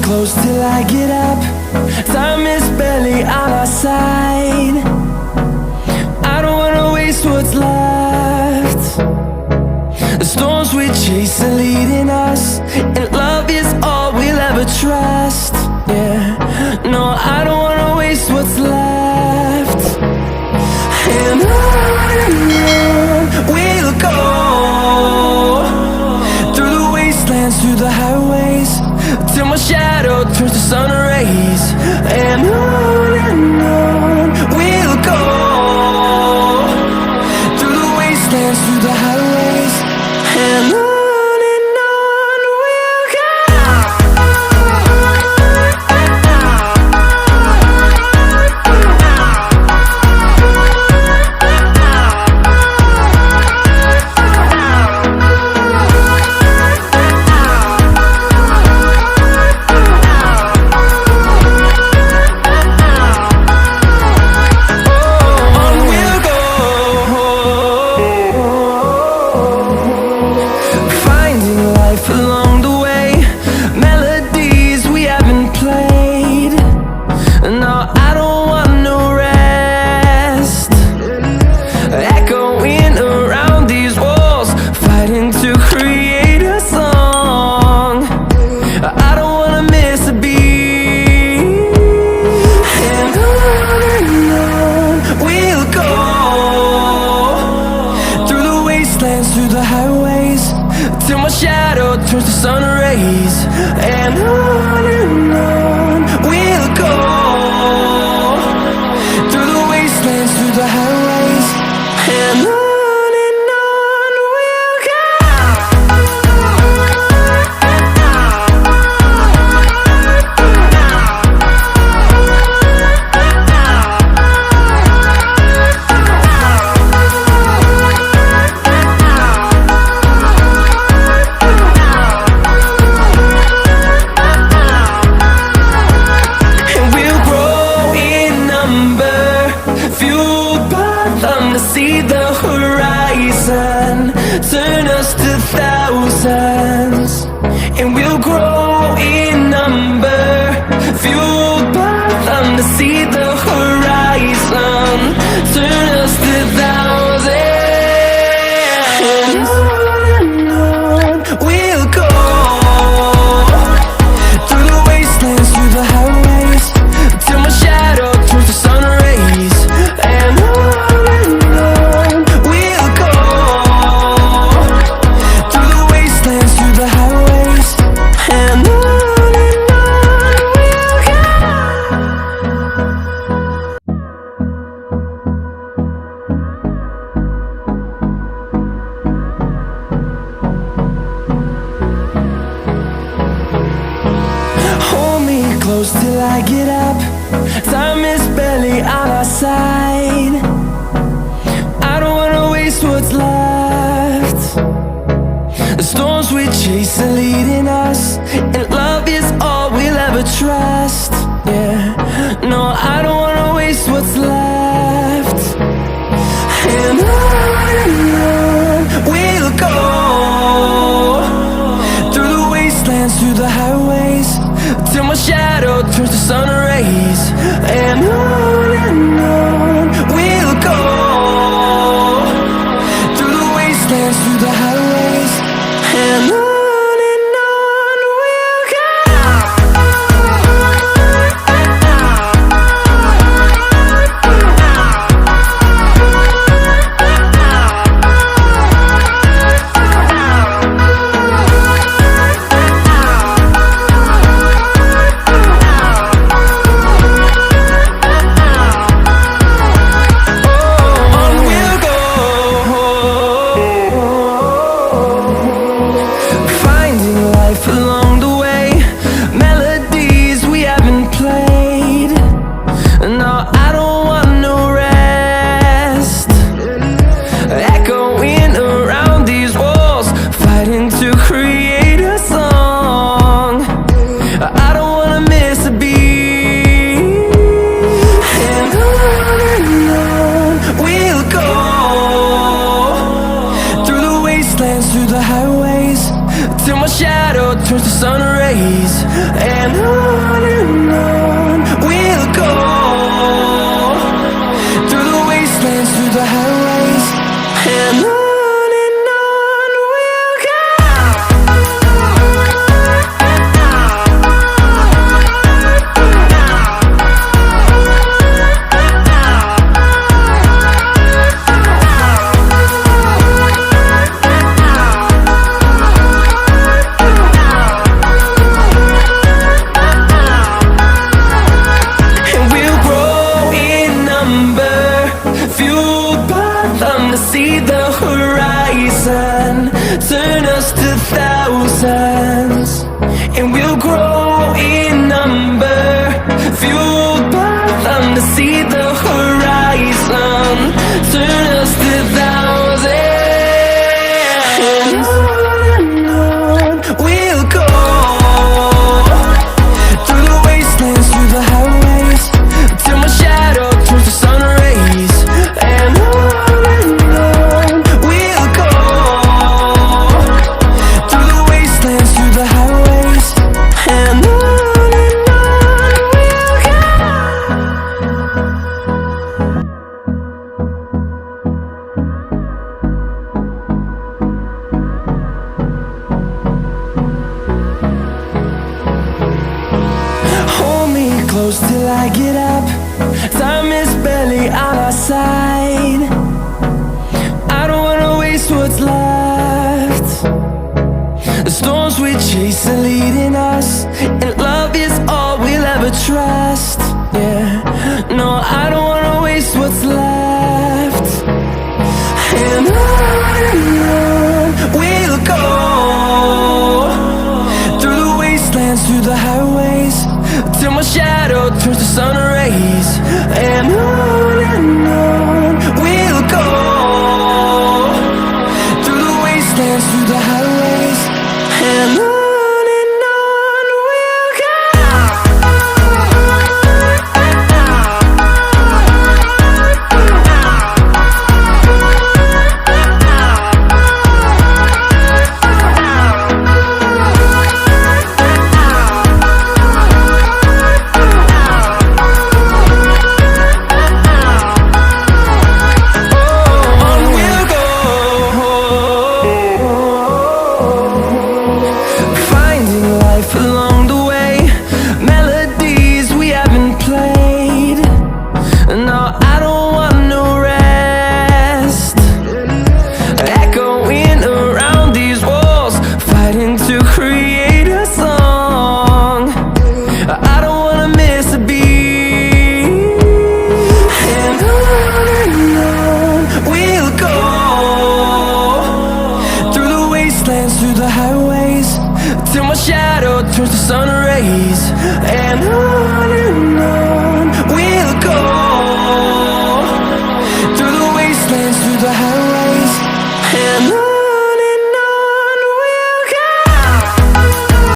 Close till I get up. Time is barely on our side. I don't wanna waste what's left. The storms we chase are leading us, and love is all we'll ever trust. Yeah, no, I don't wanna waste what's left. And on we'll go, through the wastelands, through the highways, till my shadow turns to sun rays. And on we'll go, through the wastelands, through the highways, and on we'll go. Through the highways, till my shadow turns to sun rays. And on we'll go, through the wastelands, through the highways, and on we'll go. See the horizon turn us to thousands, and we'll grow in number, fueled by them. To see the horizon turn us to thousands, and on we'll go, through the wastelands, through the highways, till my shadow turns to sun rays. And close till I get up. Time is barely on our side. I don't wanna waste what's left. The storms we chase are leading us, and love is all we'll ever trust. Yeah, no, I don't wanna waste what's left. And on we'll go, through the wastelands, through the highways, till my shadow turns to sun rays. And on we'll go, through the wastelands, through the highways, and on we'll go. miss a beat. And on we'll go, through the wastelands, through the highways, till my shadow turns to sun rays. And on we'll go, through the wastelands, through the highways, and on we'll go. See the horizon, turn us to thousands, and we'll grow in number, fueled by them to see the horizon, turn us to thousands. And on we'll go, through the wastelands, through the highways, till my shadow turns to sun rays. And close till I get up, time is barely on our side. I don't wanna waste what's left. The storms we chase are leading us, and love is all we'll ever trust. Yeah, no, I don't wanna waste what's left. And on we'll go, through the wastelands, through the highways, till my shadow turns to sun rays. And on we'll go, through the wastelands, through the highways, and on we'll go. Through the highways, till my shadow turns to sun rays. And on